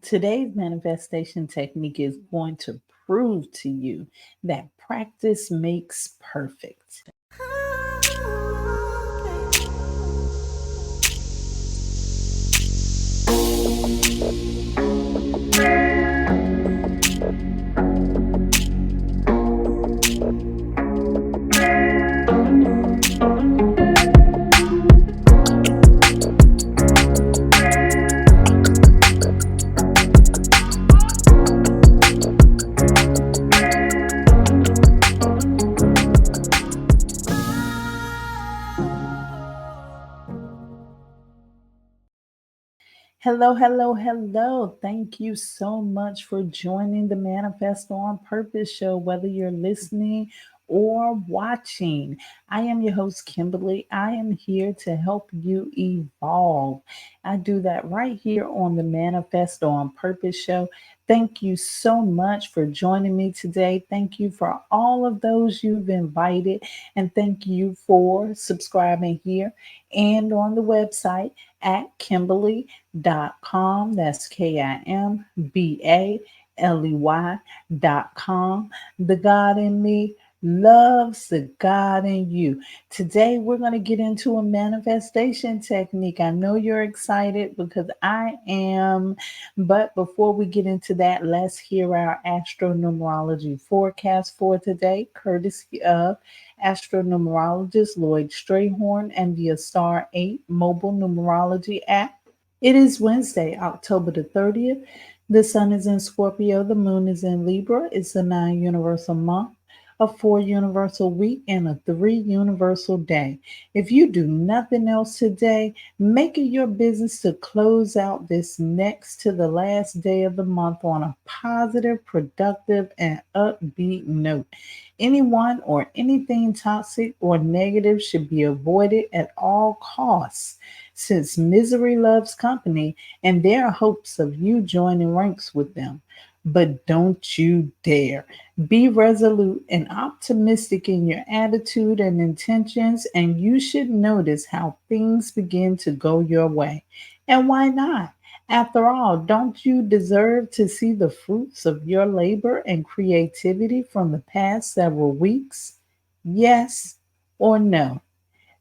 Today's manifestation technique is going to prove to you that practice makes perfect. Hello, hello, hello. Thank you so much for joining the Manifest on Purpose show, whether you're listening or watching. I am your host, Kimberly. I am here to help you evolve. I do that right here on the Manifest on Purpose show. Thank you so much for joining me today. Thank you for all of those you've invited, and thank you for subscribing here and on the website at Kimberly.com. That's KIMBALEY.com. The God in me loves the God in you. Today, we're going to get into a manifestation technique. I know you're excited because I am. But before we get into that, let's hear our astronumerology forecast for today, courtesy of astronumerologist Lloyd Strayhorn and via Star 8 mobile numerology app. It is Wednesday, October the 30th. The sun is in Scorpio, the moon is in Libra. It's a 9 universal month, a 4 universal week, and a 3 universal day. If you do nothing else today, make it your business to close out this next to the last day of the month on a positive, productive, and upbeat note. Anyone or anything toxic or negative should be avoided at all costs, since misery loves company and there are hopes of you joining ranks with them. But don't you dare. Be resolute and optimistic in your attitude and intentions, and you should notice how things begin to go your way. And why not? After all, don't you deserve to see the fruits of your labor and creativity from the past several weeks? Yes or no?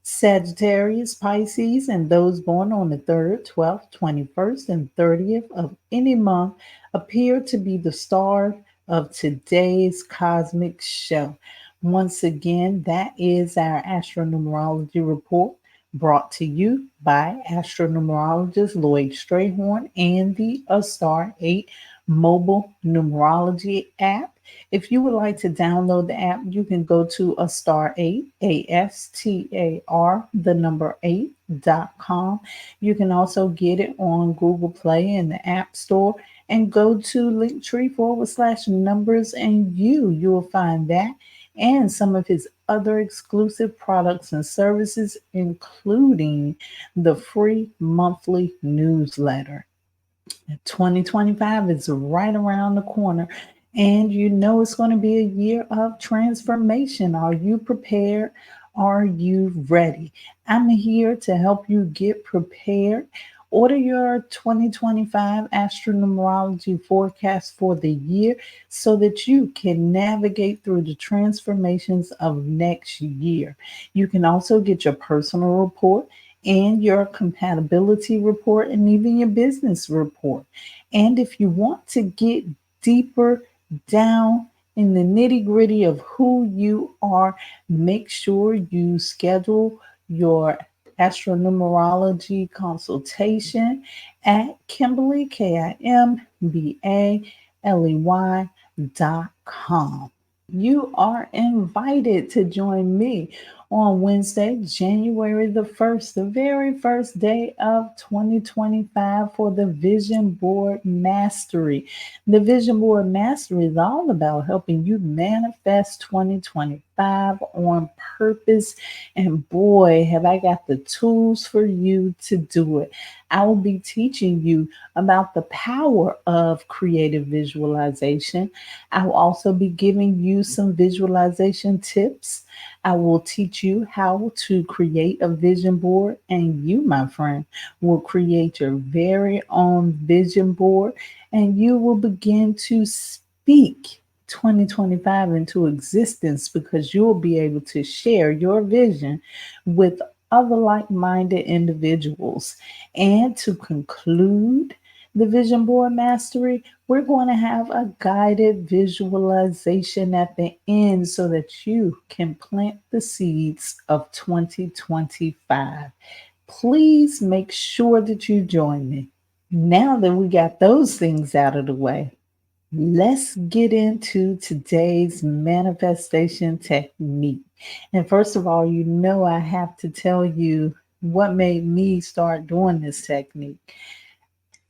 Sagittarius, Pisces, and those born on the 3rd, 12th, 21st, and 30th of any month appear to be the star of today's cosmic show. Once again, that is our astronumerology report brought to you by astronumerologist Lloyd Strayhorn and the A Star 8 mobile numerology app. If you would like to download the app, you can go to a star 8, ASTAR, the number 8.com. You can also get it on Google Play and the App Store, and go to linktr.ee/numbersanyou. You will find that and some of his other exclusive products and services, including the free monthly newsletter. 2025 is right around the corner, and you know it's going to be a year of transformation. Are you prepared? Are you ready? I'm here to help you get prepared. Order your 2025 astronumerology forecast for the year so that you can navigate through the transformations of next year. You can also get your personal report and your compatibility report and even your business report. And if you want to get deeper down in the nitty gritty of who you are, make sure you schedule your astronumerology consultation at Kimberly, KIMBALEY.com. You are invited to join me on Wednesday, January the 1st, the very first day of 2025, for the Vision Board Mastery. The Vision Board Mastery is all about helping you manifest 2025 on purpose. And boy, have I got the tools for you to do it. I will be teaching you about the power of creative visualization. I will also be giving you some visualization tips I will teach you how to create a vision board, and you, my friend, will create your very own vision board, and you will begin to speak 2025 into existence because you will be able to share your vision with other like minded individuals. And to conclude the vision board mastery, we're going to have a guided visualization at the end so that you can plant the seeds of 2025. Please make sure that you join me. Now that we got those things out of the way, let's get into today's manifestation technique. And first of all, I have to tell you what made me start doing this technique.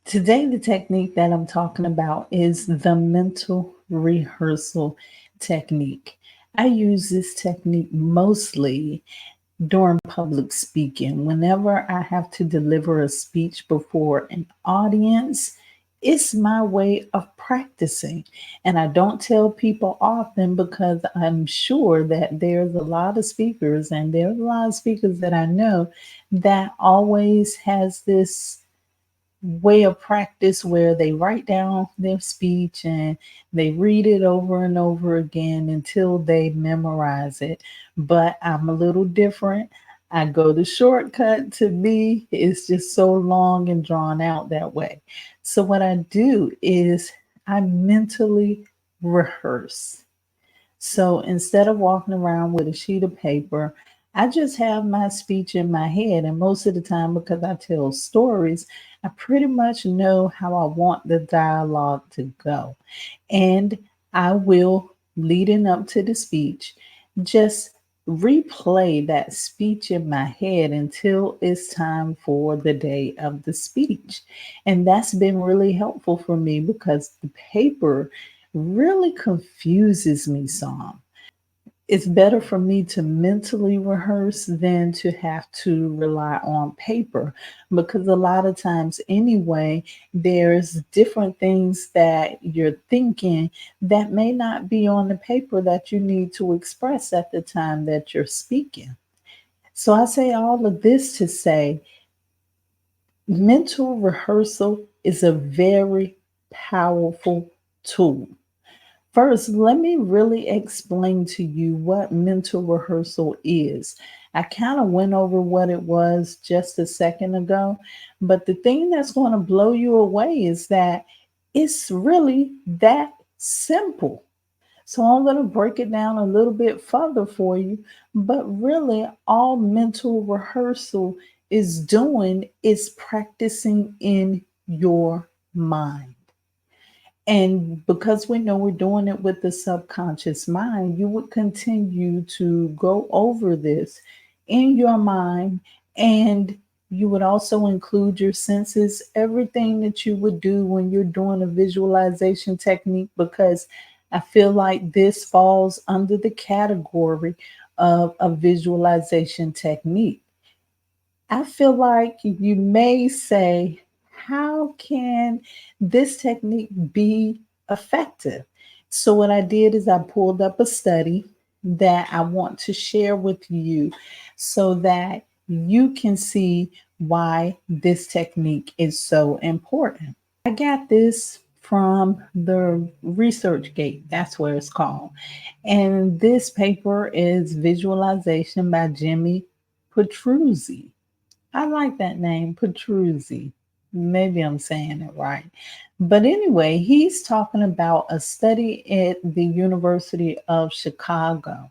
Today, the technique that I'm talking about is the mental rehearsal technique. I use this technique mostly during public speaking. Whenever I have to deliver a speech before an audience, it's my way of practicing. And I don't tell people often because I'm sure that there's a lot of speakers, and there's a lot of speakers that I know that always has this way of practice where they write down their speech and they read it over and over again until they memorize it. But I'm a little different. I go the shortcut. To me, it's just so long and drawn out that way. So, what I do is I mentally rehearse. So instead of walking around with a sheet of paper, I just have my speech in my head. And most of the time, because I tell stories, I pretty much know how I want the dialogue to go. And I will, leading up to the speech, just replay that speech in my head until it's time for the day of the speech. And that's been really helpful for me because the paper really confuses me some. It's better for me to mentally rehearse than to have to rely on paper because a lot of times, anyway, there's different things that you're thinking that may not be on the paper that you need to express at the time that you're speaking. So I say all of this to say mental rehearsal is a very powerful tool. First, let me really explain to you what mental rehearsal is. I kind of went over what it was just a second ago, but the thing that's going to blow you away is that it's really that simple. So I'm going to break it down a little bit further for you, but really all mental rehearsal is doing is practicing in your mind. And because we know we're doing it with the subconscious mind, you would continue to go over this in your mind, and you would also include your senses, everything that you would do when you're doing a visualization technique, because I feel like this falls under the category of a visualization technique. I feel like you may say, how can this technique be effective? So, what I did is I pulled up a study that I want to share with you so that you can see why this technique is so important. I got this from the Research Gate, that's where it's called. And this paper is Visualization by Jimmy Petruzzi. I like that name, Petruzzi. Maybe I'm saying it right. But anyway, he's talking about a study at the University of Chicago.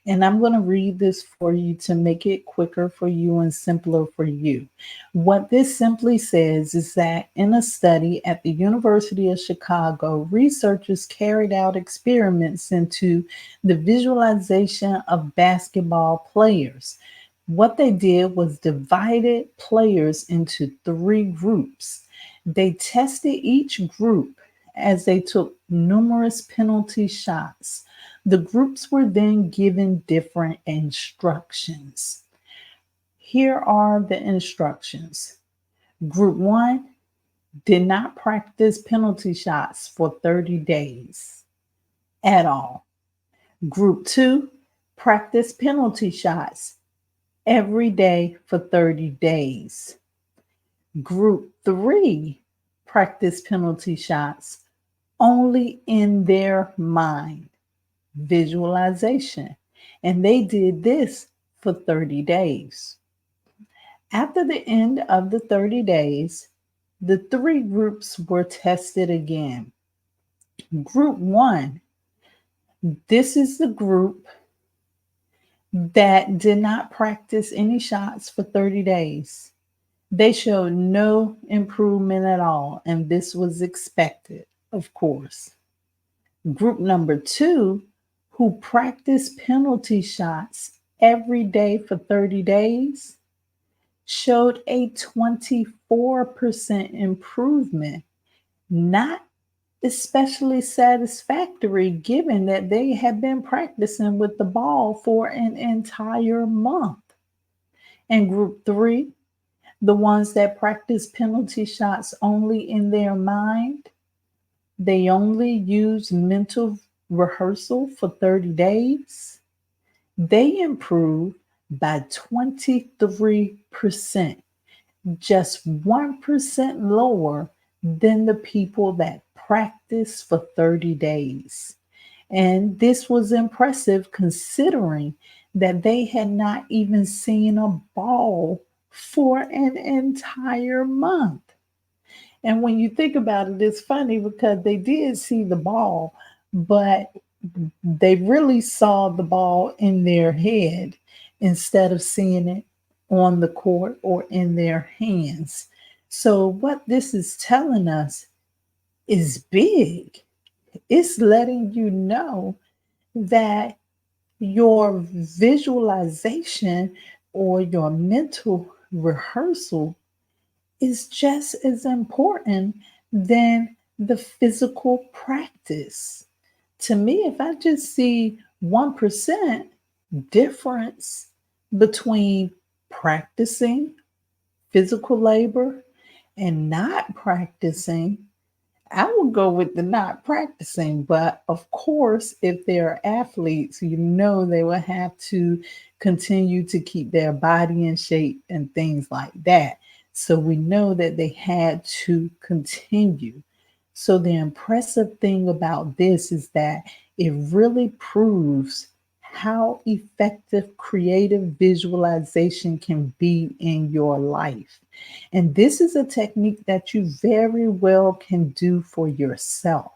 And I'm going to read this for you to make it quicker for you and simpler for you. What this simply says is that in a study at the University of Chicago, researchers carried out experiments into the visualization of basketball players. What they did was divided players into three groups. They tested each group as they took numerous penalty shots. The groups were then given different instructions. Here are the instructions. Group 1 did not practice penalty shots for 30 days at all. Group 2 Practice penalty shots every day for 30 days. Group 3 practice penalty shots only in their mind, visualization. And they did this for 30 days. After the end of the 30 days, the 3 groups were tested again. Group 1, this is the group that did not practice any shots for 30 days. They showed no improvement at all, and this was expected, of course. Group number 2, who practiced penalty shots every day for 30 days, showed a 24% improvement, not especially satisfactory given that they had been practicing with the ball for an entire month. And group 3, the ones that practice penalty shots only in their mind, they only use mental rehearsal for 30 days. They improve by 23%, just 1% lower than the people that practice for 30 days. And this was impressive considering that they had not even seen a ball for an entire month. And when you think about it, it's funny because they did see the ball, but they really saw the ball in their head instead of seeing it on the court or in their hands. So, what this is telling us is big. It's letting you know that your visualization or your mental rehearsal is just as important than the physical practice. To me, if I just see 1% difference between practicing physical labor and not practicing, I would go with the not practicing. But of course, if they're athletes, you know they will have to continue to keep their body in shape and things like that. So we know that they had to continue. So the impressive thing about this is that it really proves how effective creative visualization can be in your life. And this is a technique that you very well can do for yourself.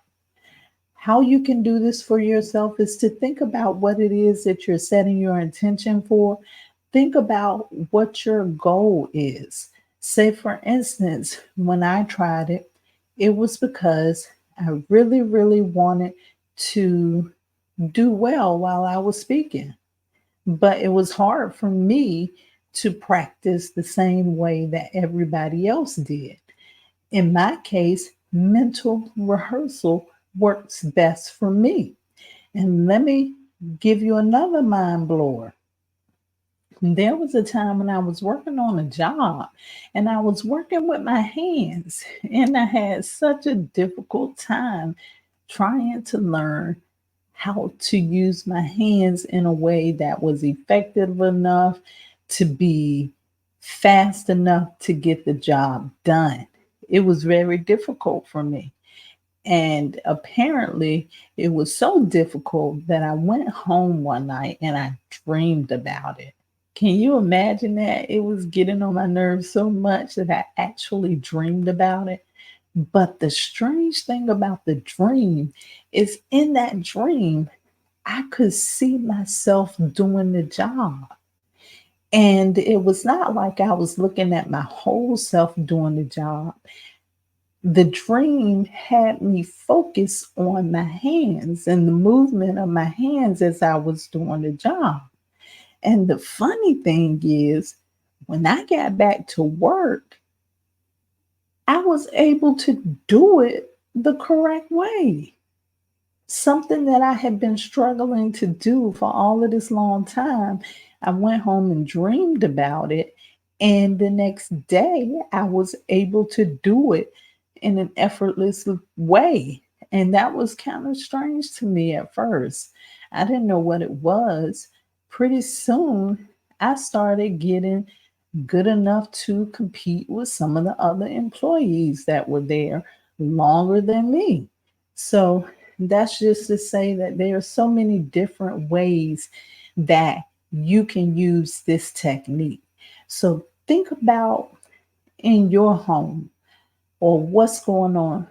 How you can do this for yourself is to think about what it is that you're setting your intention for. Think about what your goal is. Say, for instance, when I tried it, it was because I really, really wanted to do well while I was speaking. But it was hard for me to practice the same way that everybody else did. In my case, mental rehearsal works best for me. And let me give you another mind blower. There was a time when I was working on a job and I was working with my hands, and I had such a difficult time trying to learn how to use my hands in a way that was effective enough to be fast enough to get the job done. It was very difficult for me. And apparently, it was so difficult that I went home one night and I dreamed about it. Can you imagine that? It was getting on my nerves so much that I actually dreamed about it. But the strange thing about the dream is in that dream, I could see myself doing the job. And it was not like I was looking at my whole self doing the job. The dream had me focus on my hands and the movement of my hands as I was doing the job. And the funny thing is, when I got back to work, I was able to do it the correct way. Something that I had been struggling to do for all of this long time. I went home and dreamed about it. And the next day, I was able to do it in an effortless way. And that was kind of strange to me at first. I didn't know what it was. pretty soon I started getting good enough to compete with some of the other employees that were there longer than me. So that's just to say that there are so many different ways that you can use this technique. So think about in your home or what's going on.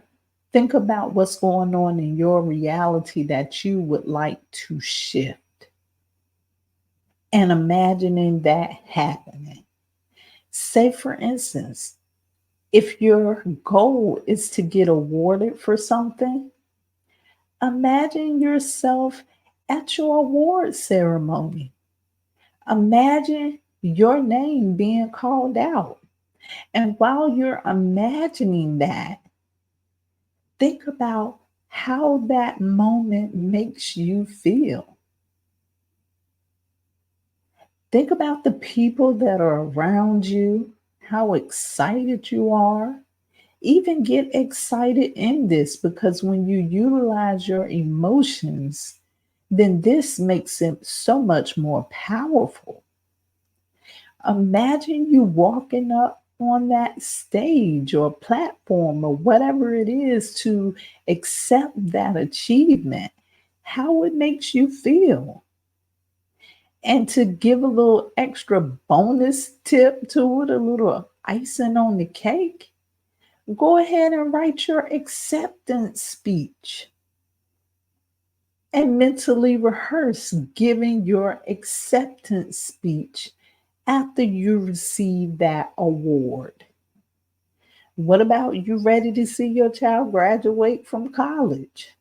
Think about what's going on in your reality that you would like to shift and imagining that happening. Say, for instance, if your goal is to get awarded for something, imagine yourself at your award ceremony. Imagine your name being called out. And while you're imagining that, think about how that moment makes you feel. Think about the people that are around you, how excited you are. Even get excited in this because when you utilize your emotions, then this makes it so much more powerful. Imagine you walking up on that stage or platform or whatever it is to accept that achievement, how it makes you feel. And to give a little extra bonus tip to it, a little icing on the cake, go ahead and write your acceptance speech and mentally rehearse giving your acceptance speech after you receive that award. What about you ready to see your child graduate from college?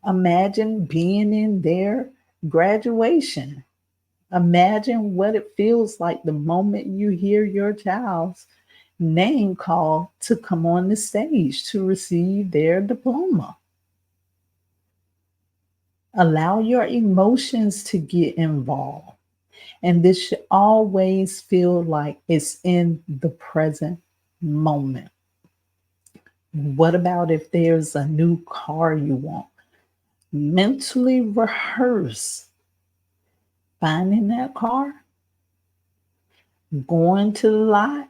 Imagine being in their graduation. Imagine what it feels like the moment you hear your child's name called to come on the stage to receive their diploma. Allow your emotions to get involved. And this should always feel like it's in the present moment. What about if there's a new car you want? Mentally rehearse finding that car, going to the lot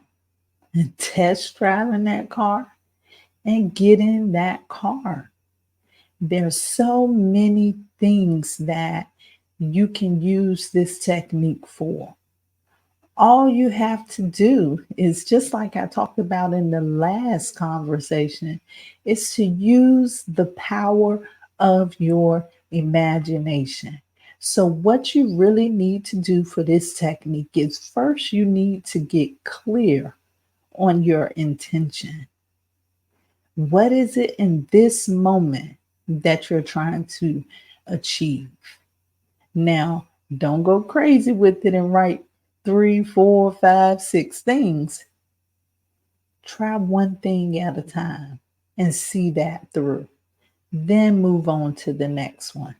and test driving that car and getting that car. There's so many things that you can use this technique for. All you have to do is just like I talked about in the last conversation, is to use the power of your imagination. So, what you really need to do for this technique is first, you need to get clear on your intention. What is it in this moment that you're trying to achieve? Now, don't go crazy with it and write 3, 4, 5, 6 things. Try one thing at a time and see that through. Then move on to the next one.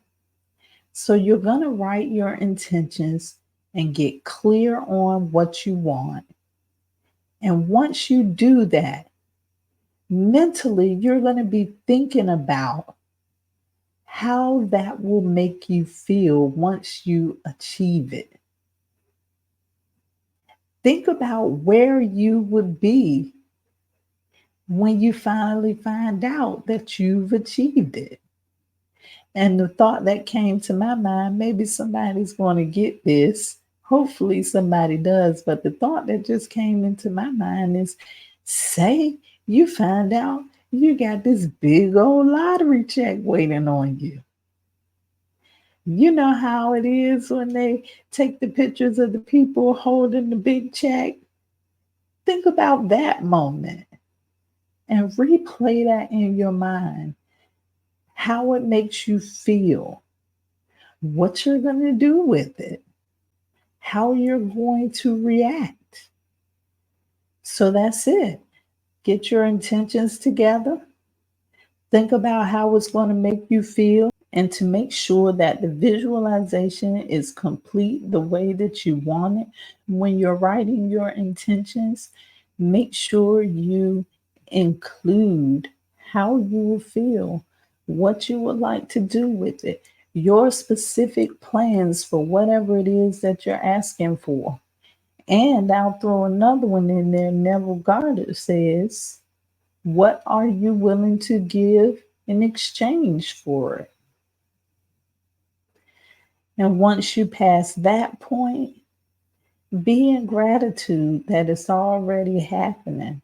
So you're going to write your intentions and get clear on what you want. And once you do that, mentally, you're going to be thinking about how that will make you feel once you achieve it. Think about where you would be when you finally find out that you've achieved it. And the thought that came to my mind, maybe somebody's going to get this. Hopefully somebody does. But the thought that just came into my mind is, say you find out you got this big old lottery check waiting on you. You know how it is when they take the pictures of the people holding the big check. Think about that moment and replay that in your mind, how it makes you feel, what you're going to do with it, how you're going to react. So that's it. Get your intentions together. Think about how it's going to make you feel. And to make sure that the visualization is complete the way that you want it, when you're writing your intentions, make sure you include how you will feel, what you would like to do with it. your specific plans for whatever it is that you're asking for. And I'll throw another one in there. Neville Goddard says, what are you willing to give in exchange for it? And once you pass that point, be in gratitude that it's already happening.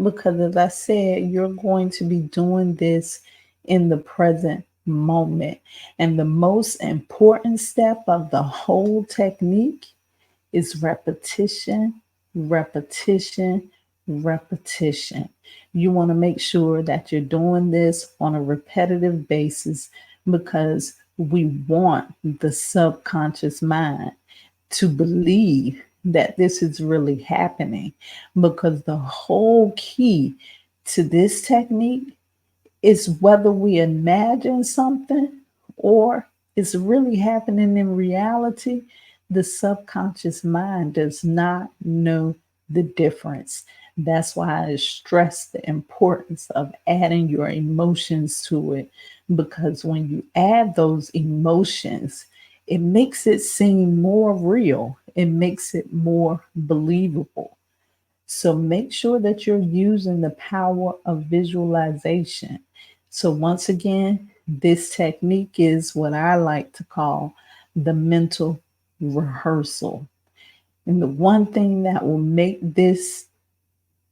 Because as I said, you're going to be doing this in the present moment. And the most important step of the whole technique is repetition, repetition, repetition. You want to make sure that you're doing this on a repetitive basis because we want the subconscious mind to believe that this is really happening, because the whole key to this technique is whether we imagine something or it's really happening in reality. The subconscious mind does not know the difference. That's why I stress the importance of adding your emotions to it, because when you add those emotions, it makes it seem more real, it makes it more believable. So make sure that you're using the power of visualization. So, once again, this technique is what I like to call the mental rehearsal. And the one thing that will make this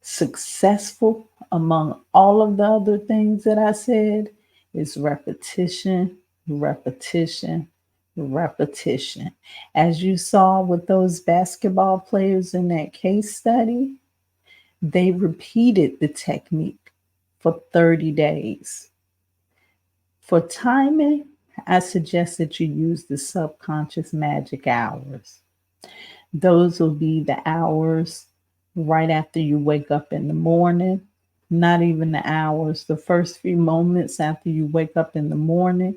successful among all of the other things that I said is repetition, repetition, repetition. As you saw with those basketball players in that case study, they repeated the technique for 30 days. For timing, I suggest that you use the subconscious magic hours. Those will be the hours right after you wake up in the morning, not even the hours, the first few moments after you wake up in the morning,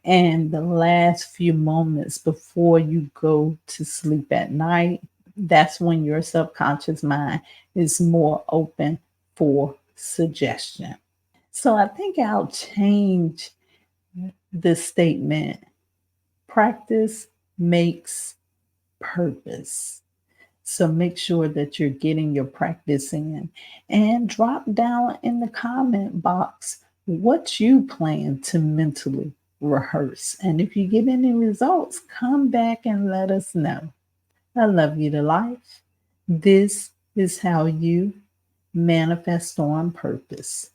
and the last few moments before you go to sleep at night. That's when your subconscious mind is more open for suggestion. So I think I'll change the statement: practice makes purpose. So make sure that you're getting your practice in, and drop down in the comment box what you plan to mentally rehearse. And if you get any results, come back and let us know. I love you to life. This is how you manifest on purpose.